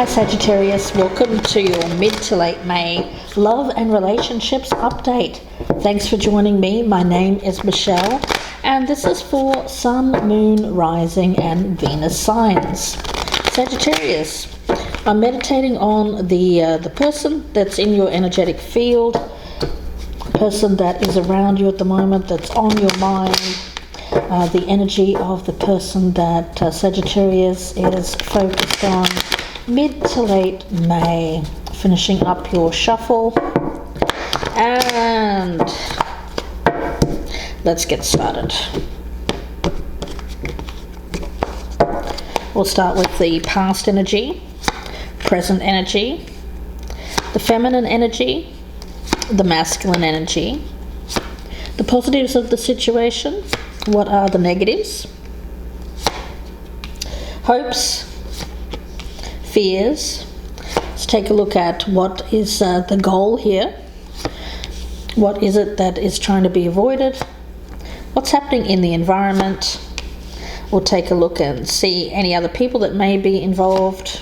Hi Sagittarius, welcome to your mid to late May love and relationships update. Thanks for joining me. My name is Michelle and this is for Sun, Moon, Rising and Venus signs. Sagittarius, I'm meditating on the person that's in your energetic field, the person that is around you at the moment, that's on your mind, the energy of the person that Sagittarius is focused on. Mid to late May, finishing up your shuffle, and let's get started. We'll start with the past energy, present energy, the feminine energy, the masculine energy, the positives of the situation, what are the negatives, hopes, fears. Let's take a look at what is the goal here. What is it that is trying to be avoided? What's happening in the environment? We'll take a look and see any other people that may be involved.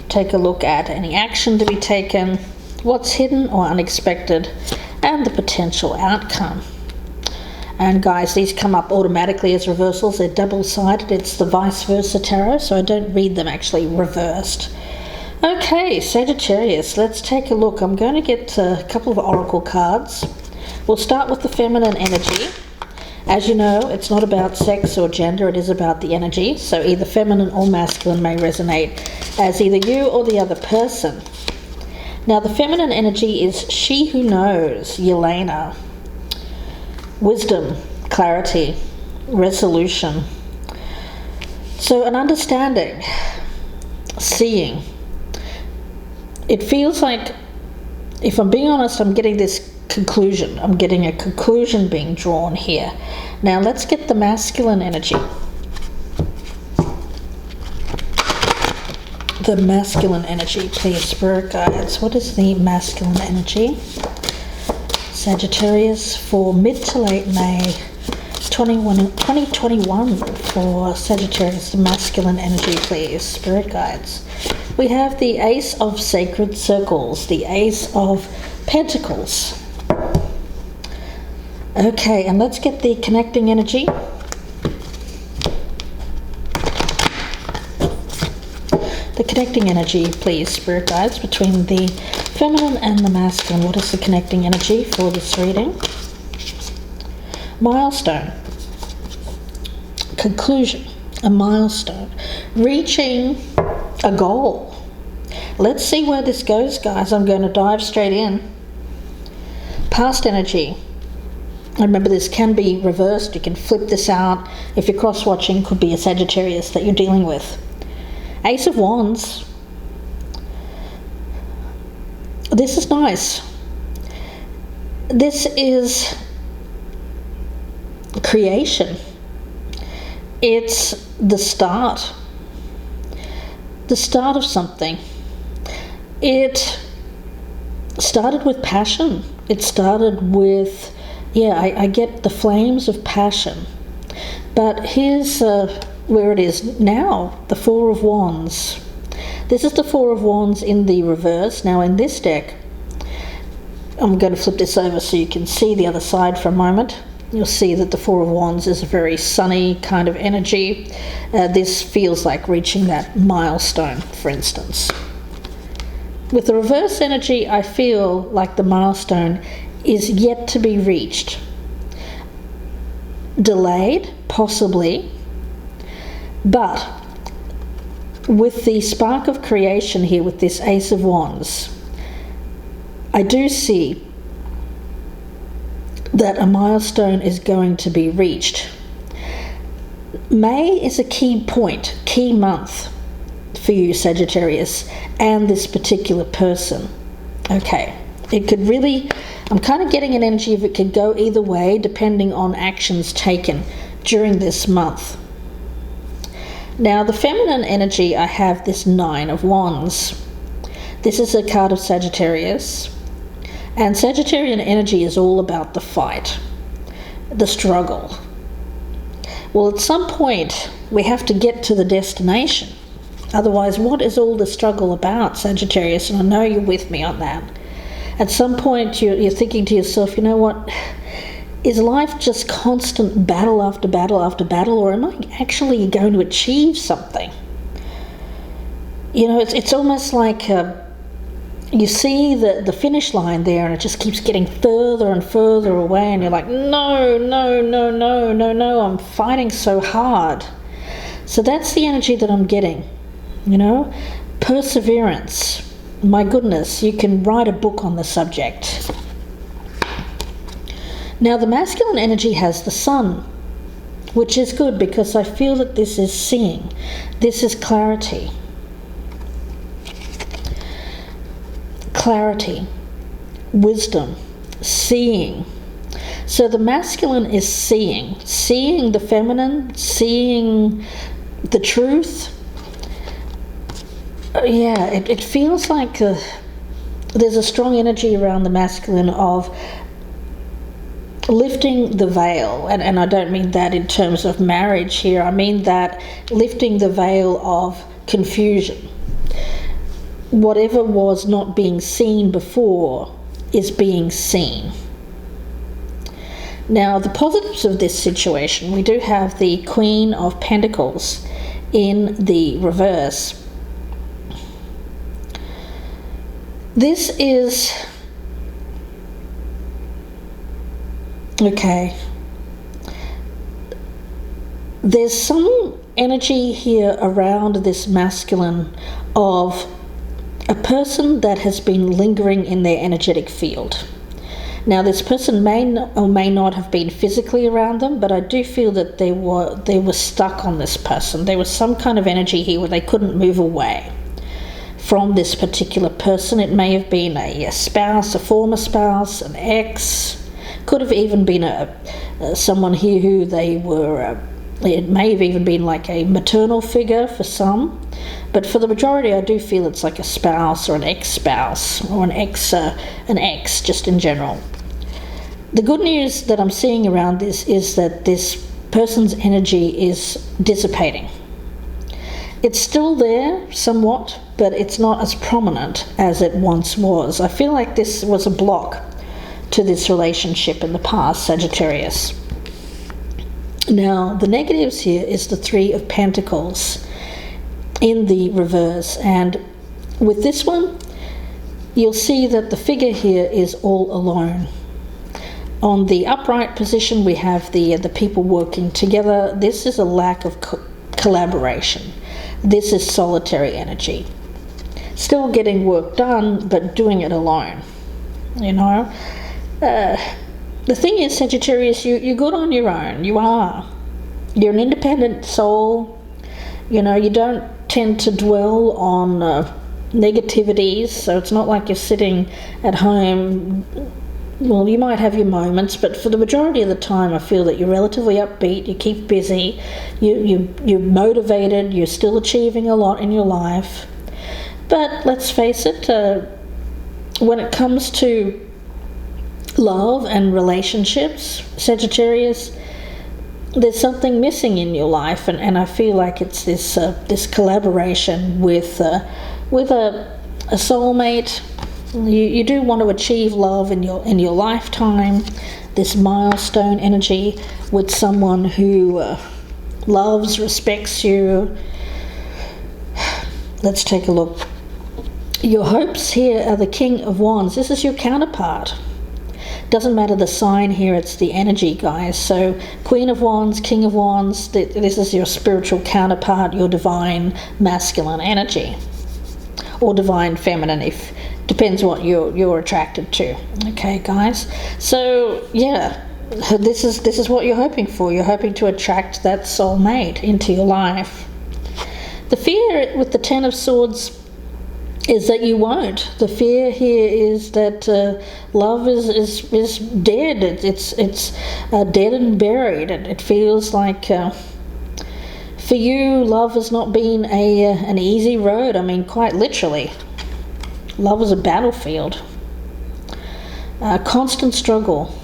Take a look at any action to be taken, what's hidden or unexpected, and the potential outcome. And guys, these come up automatically as reversals. They're double-sided. It's the vice versa tarot, so I don't read them actually reversed. Okay, Sagittarius, let's take a look. I'm going to get a couple of oracle cards. We'll start with the feminine energy. As you know, it's not about sex or gender, it is about the energy. So either feminine or masculine may resonate as either you or the other person. Now, the feminine energy is she who knows, Yelena. Wisdom, clarity, resolution. So an understanding, seeing. It feels like, if I'm being honest, I'm getting this conclusion. I'm getting a conclusion being drawn here. Now let's get the masculine energy. The masculine energy, please, spirit guides. What is the masculine energy? Sagittarius for mid to late May 2021 for Sagittarius, the masculine energy, please, spirit guides. We have the Ace of Sacred Circles, the Ace of Pentacles. Okay, and let's get the connecting energy. The connecting energy, please, spirit guides, between the feminine and the masculine. What is the connecting energy for this reading? Milestone. Conclusion. A milestone. Reaching a goal. Let's see where this goes, guys. I'm going to dive straight in. Past energy. Remember, this can be reversed. You can flip this out. If you're cross-watching, could be a Sagittarius that you're dealing with. Ace of Wands. This is nice. This is creation. It's the start. The start of something. It started with passion. It started with, I get the flames of passion. But here's where it is now, the Four of Wands. This is the Four of Wands in the reverse. Now in this deck, I'm going to flip this over so you can see the other side for a moment. You'll see that the Four of Wands is a very sunny kind of energy. This feels like reaching that milestone, for instance. With the reverse energy, I feel like the milestone is yet to be reached. Delayed, possibly, but with the spark of creation here, with this Ace of Wands, I do see that a milestone is going to be reached. May is a key point, key month for you, Sagittarius, and this particular person. Okay, it could really, I'm kind of getting an energy of it could go either way depending on actions taken during this month. Now, the feminine energy, I have this Nine of Wands. This is a card of Sagittarius. And Sagittarian energy is all about the fight, the struggle. Well, at some point, we have to get to the destination. Otherwise, what is all the struggle about, Sagittarius? And I know you're with me on that. At some point, you're thinking to yourself, you know what? Is life just constant battle after battle after battle, or am I actually going to achieve something? You know, it's almost like you see the finish line there, and it just keeps getting further and further away, and you're like, no, I'm fighting so hard. So that's the energy that I'm getting, you know? Perseverance. My goodness, you can write a book on the subject. Now, the masculine energy has the sun, which is good because I feel that this is seeing. This is clarity. Clarity, wisdom, seeing. So the masculine is seeing the feminine, seeing the truth. It feels like there's a strong energy around the masculine of lifting the veil, and I don't mean that in terms of marriage here. I mean that lifting the veil of confusion. Whatever was not being seen before is being seen. Now, the positives of this situation, we do have the Queen of Pentacles in the reverse. This is okay. There's some energy here around this masculine of a person that has been lingering in their energetic field. Now, this person may or may not have been physically around them, but I do feel that they were stuck on this person. There was some kind of energy here where they couldn't move away from this particular person. It may have been a spouse, a former spouse, an ex. Could have even been someone here who they were. It may have even been like a maternal figure for some, but for the majority, I do feel it's like a spouse or an ex-spouse or an ex just in general. The good news that I'm seeing around this is that this person's energy is dissipating. It's still there somewhat, but it's not as prominent as it once was. I feel like this was a block to this relationship in the past, Sagittarius. Now, the negatives here is the Three of Pentacles in the reverse, and with this one, you'll see that the figure here is all alone. On the upright position, we have the people working together. This is a lack of collaboration. This is solitary energy. Still getting work done, but doing it alone, you know. The thing is, Sagittarius, you're good on your own. You are. You're an independent soul. You know, you don't tend to dwell on negativities, so it's not like you're sitting at home. Well, you might have your moments, but for the majority of the time, I feel that you're relatively upbeat, you keep busy, you're motivated, you're still achieving a lot in your life. But let's face it, when it comes to love and relationships, Sagittarius, there's something missing in your life, and I feel like it's this collaboration with a soulmate. You do want to achieve love in your lifetime, this milestone energy with someone who loves, respects you. Let's take a look. Your hopes here are the King of Wands. This is your counterpart. Doesn't matter the sign here, it's the energy, guys. So Queen of Wands, King of Wands, this is your spiritual counterpart, your divine masculine energy, or divine feminine, if depends what you're attracted to. Okay, guys. So yeah, this is what you're hoping for. You're hoping to attract that soulmate into your life. The fear with the Ten of Swords is that you won't. The fear here is that love is dead. It's dead and buried. It feels like for you, love has not been an easy road. I mean, quite literally. Love is a battlefield. Constant struggle.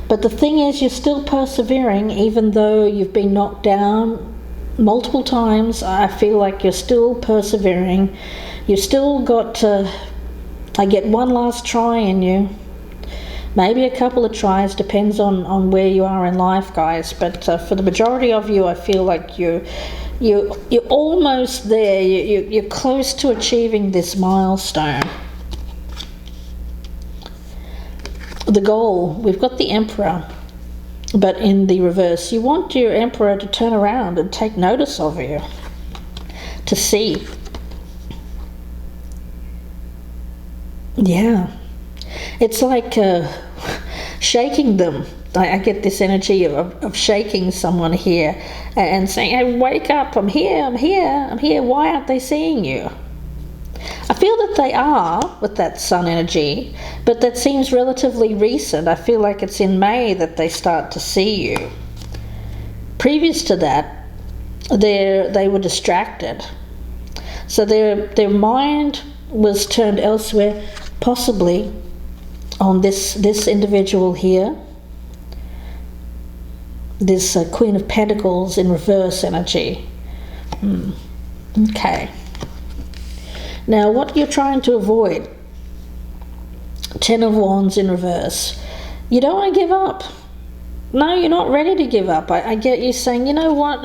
But the thing is, you're still persevering, even though you've been knocked down. multiple times. I feel like you're still persevering. You've still got, I get one last try in you. Maybe a couple of tries, depends on where you are in life, guys. But for the majority of you, I feel like you're almost there. You're close to achieving this milestone. The goal, we've got the Emperor, but in the reverse. You want your Emperor to turn around and take notice of you, to see. Yeah, it's like shaking them. I get this energy of shaking someone here and saying, hey, wake up, I'm here, I'm here, I'm here. Why aren't they seeing you? I feel that they are with that sun energy, but that seems relatively recent. I feel like it's in May that they start to see you. Previous to that, they were distracted. So their mind was turned elsewhere, possibly on this individual here. This Queen of Pentacles in reverse energy. Okay. Now, what you're trying to avoid, 10 of Wands in reverse. You don't want to give up. No, you're not ready to give up. I get you saying, you know what,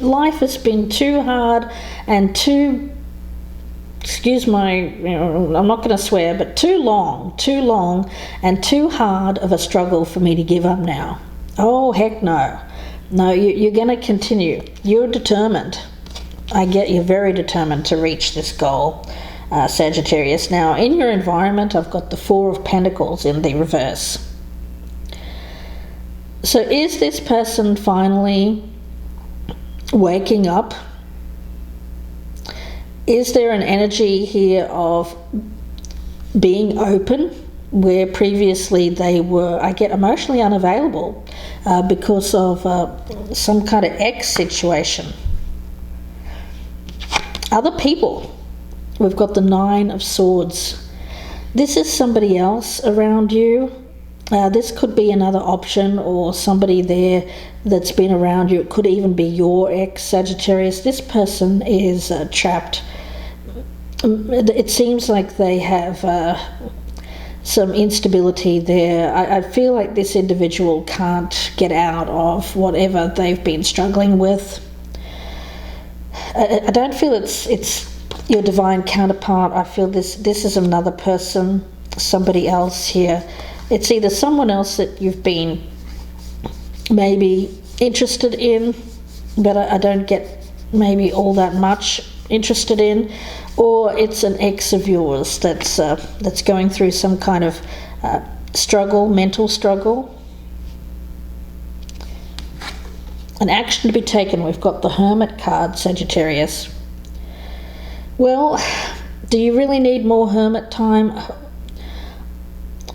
life has been too hard and too, excuse my, I'm not going to swear, but too long and too hard of a struggle for me to give up now. Oh, heck no. No, you're going to continue. You're determined. I get you're very determined to reach this goal, Sagittarius. Now, in your environment, I've got the Four of Pentacles in the reverse. So is this person finally waking up? Is there an energy here of being open where previously they were, I get emotionally unavailable because of some kind of ex situation? Other people, we've got the Nine of Swords. This is somebody else around you. This could be another option, or somebody there that's been around you. It could even be your ex, Sagittarius. This person is trapped. It seems like they have some instability there. I feel like this individual can't get out of whatever they've been struggling with. I don't feel it's your divine counterpart. I feel this is another person, somebody else here. It's either someone else that you've been maybe interested in, but I don't get maybe all that much interested in, or it's an ex of yours that's going through some kind of struggle, mental struggle. An action to be taken. We've got the Hermit card, Sagittarius. Well, do you really need more hermit time?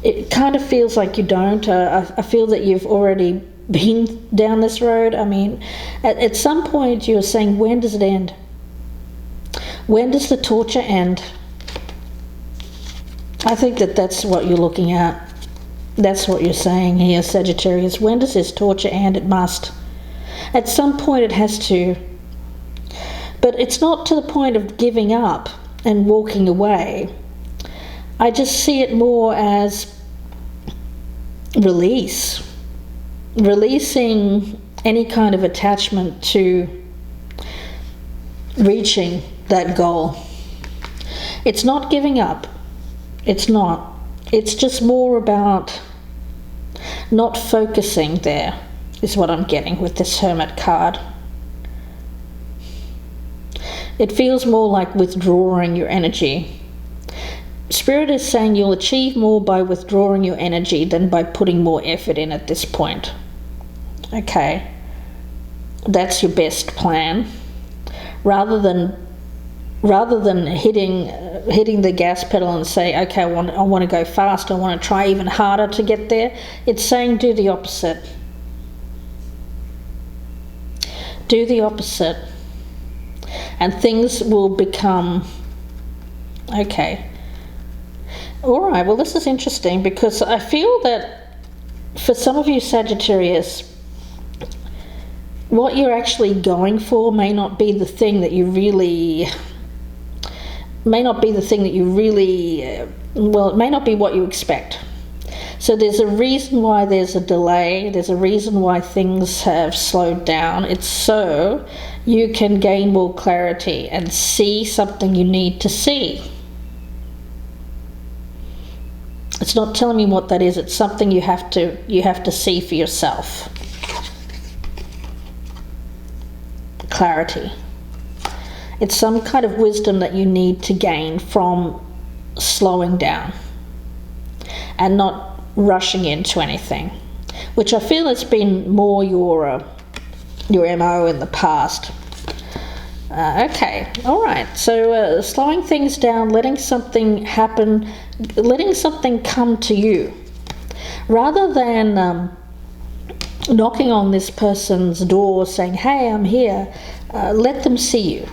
It kind of feels like you don't. I feel that you've already been down this road. I mean, at some point you were saying, when does it end? When does the torture end? I think that's what you're looking at. That's what you're saying here, Sagittarius. When does this torture end? It must. At some point it has to. But it's not to the point of giving up and walking away. I just see it more as release. Releasing any kind of attachment to reaching that goal. It's not giving up. It's not. It's just more about not focusing there, is what I'm getting with this Hermit card. It feels more like withdrawing your energy. Spirit is saying you'll achieve more by withdrawing your energy than by putting more effort in at this point. Okay, that's your best plan. Rather than hitting the gas pedal and say, okay, I want to go fast, I want to try even harder to get there, it's saying do the opposite. Do the opposite. And things will become okay. All right, well, this is interesting because I feel that for some of you Sagittarius, what you're actually going for may not be the thing that you really, well, it may not be what you expect. So there's a reason why there's a delay. There's a reason why things have slowed down. It's so you can gain more clarity and see something you need to see. It's not telling me what that is. It's something you have to see for yourself. Clarity. It's some kind of wisdom that you need to gain from slowing down and not rushing into anything, which I feel has been more your MO in the past. Okay, all right. So slowing things down, letting something happen, letting something come to you, rather than knocking on this person's door saying, "Hey, I'm here." Let them see you.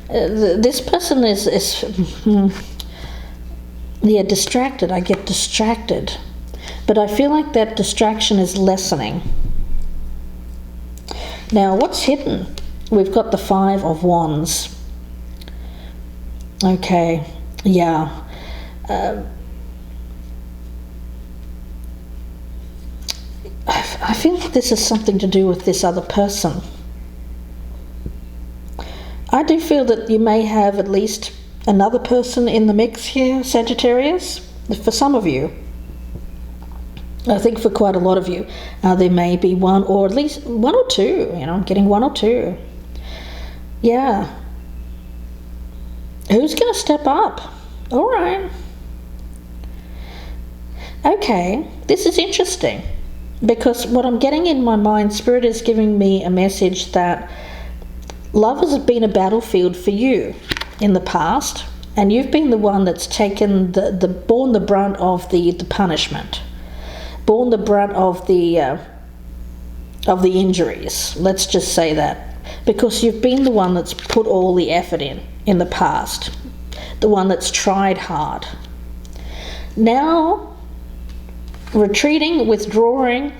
This person is distracted. I get distracted, but I feel like that distraction is lessening. Now, what's hidden? We've got the 5 of Wands. Okay, yeah. I feel like this is something to do with this other person. I do feel that you may have at least another person in the mix here, Sagittarius, for some of you. I think for quite a lot of you, there may be one, or at least one or two. I'm getting 1 or 2. Yeah. Who's going to step up? All right. Okay, this is interesting, because what I'm getting in my mind, Spirit is giving me a message that love has been a battlefield for you in the past, and you've been the one that's taken borne the brunt of the punishment, borne the brunt of the injuries. Let's just say that, because you've been the one that's put all the effort in the past, the one that's tried hard. Now, retreating, withdrawing,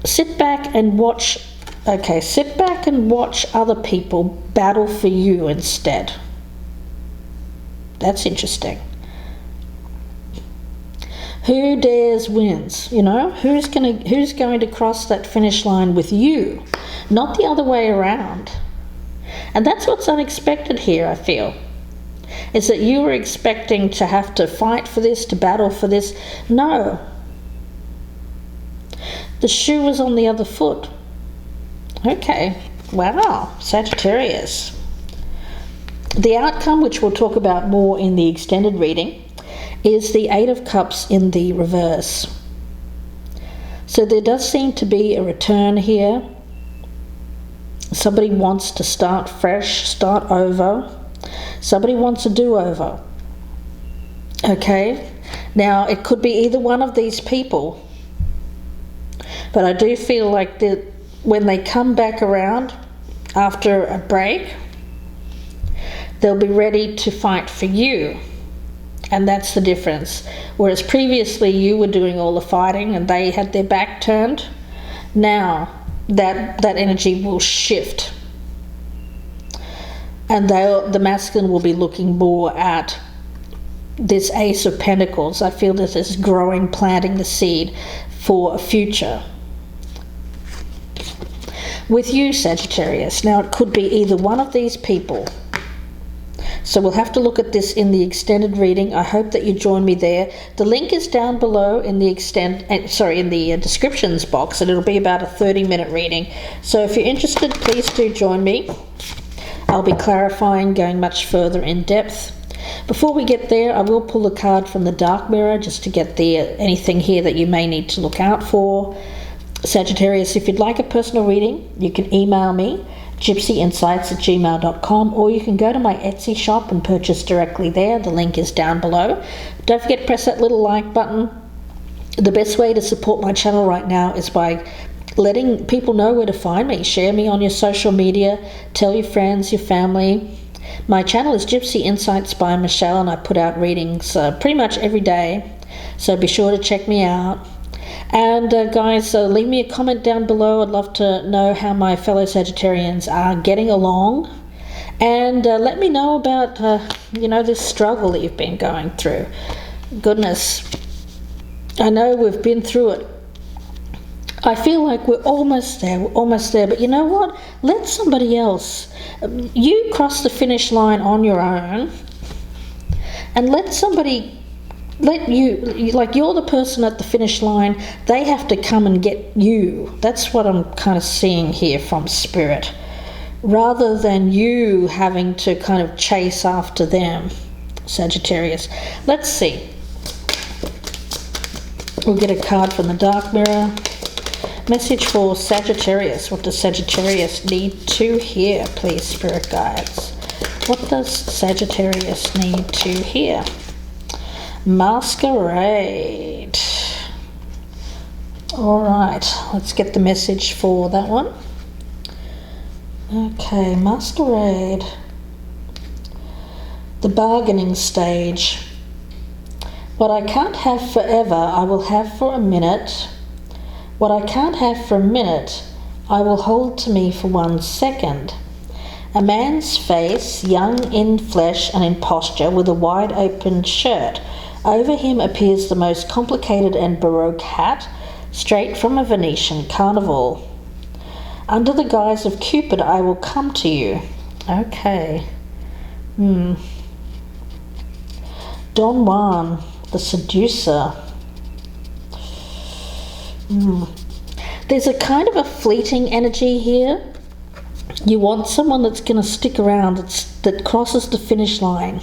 sit back and watch. Okay, sit back and watch other people battle for you instead. That's interesting. Who dares wins, Who's going to cross that finish line with you, not the other way around. And that's what's unexpected here, I feel. Is that you were expecting to have to fight for this, to battle for this. No. The shoe was on the other foot. Okay, wow, Sagittarius. The outcome, which we'll talk about more in the extended reading, is the 8 of Cups in the reverse. So there does seem to be a return here. Somebody wants to start fresh, start over. Somebody wants a do-over. Okay, now it could be either one of these people, but I do feel like when they come back around after a break, they'll be ready to fight for you. And that's the difference. Whereas previously you were doing all the fighting and they had their back turned, now that energy will shift. And the masculine will be looking more at this Ace of Pentacles. I feel this is growing, planting the seed for a future. With you, Sagittarius, now it could be either one of these people. So we'll have to look at this in the extended reading. I hope that you join me there. The link is down below in the descriptions box, and it'll be about a 30-minute reading. So if you're interested, please do join me. I'll be clarifying, going much further in depth. Before we get there, I will pull a card from the Dark Mirror just to get anything here that you may need to look out for. Sagittarius, if you'd like a personal reading, you can email me, gypsyinsights@gmail.com, or you can go to my Etsy shop and purchase directly there. The link is down below. Don't forget to press that little like button. The best way to support my channel right now is by letting people know where to find me. Share me on your social media. Tell your friends, your family. My channel is Gypsy Insights by Michelle, and I put out readings pretty much every day. So be sure to check me out. And guys, leave me a comment down below. I'd love to know how my fellow Sagittarians are getting along. And let me know about, this struggle that you've been going through. Goodness, I know we've been through it. I feel like we're almost there, but you know what? Let somebody else. You cross the finish line on your own, and let you, like, you're the person at the finish line. They have to come and get you. That's what I'm kind of seeing here from Spirit, rather than you having to kind of chase after them, Sagittarius. Let's see. We'll get a card from the Dark Mirror. Message for Sagittarius. What does Sagittarius need to hear, please, Spirit Guides? What does Sagittarius need to hear? Masquerade. Alright, let's get the message for that one. Okay, Masquerade. The bargaining stage. What I can't have forever, I will have for a minute. What I can't have for a minute, I will hold to me for 1 second. A man's face, young in flesh and in posture, with a wide open shirt. Over him appears the most complicated and baroque hat, straight from a Venetian carnival. Under the guise of Cupid, I will come to you. Okay. Don Juan, the seducer. There's a kind of a fleeting energy here. You want someone that's going to stick around, that crosses the finish line.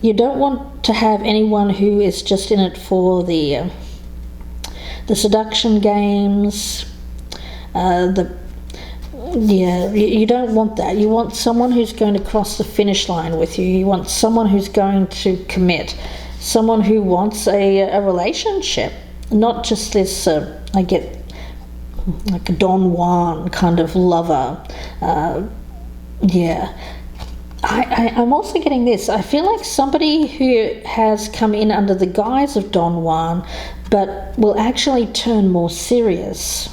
You don't want to have anyone who is just in it for the seduction games. You don't want that. You want someone who's going to cross the finish line with you. You want someone who's going to commit. Someone who wants a relationship. Not just this, I get like a Don Juan kind of lover. I'm also getting this. I feel like somebody who has come in under the guise of Don Juan, but will actually turn more serious.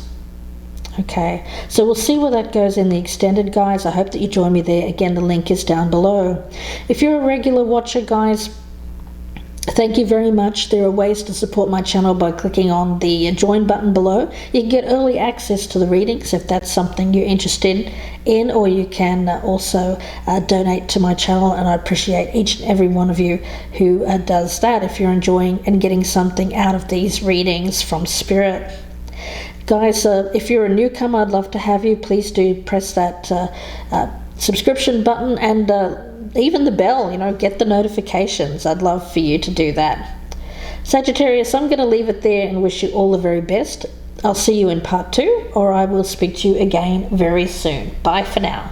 Okay, so we'll see where that goes in the extended, guys. I hope that you join me there. Again, the link is down below. If you're a regular watcher, guys, thank you very much. There are ways to support my channel by clicking on the join button below. You can get early access to the readings if that's something you're interested in, or you can also donate to my channel, and I appreciate each and every one of you who does that if you're enjoying and getting something out of these readings from Spirit. Guys, if you're a newcomer, I'd love to have you. Please do press that subscription button and even the bell, get the notifications. I'd love for you to do that. Sagittarius, I'm going to leave it there and wish you all the very best. I'll see you in part 2, or I will speak to you again very soon. Bye for now.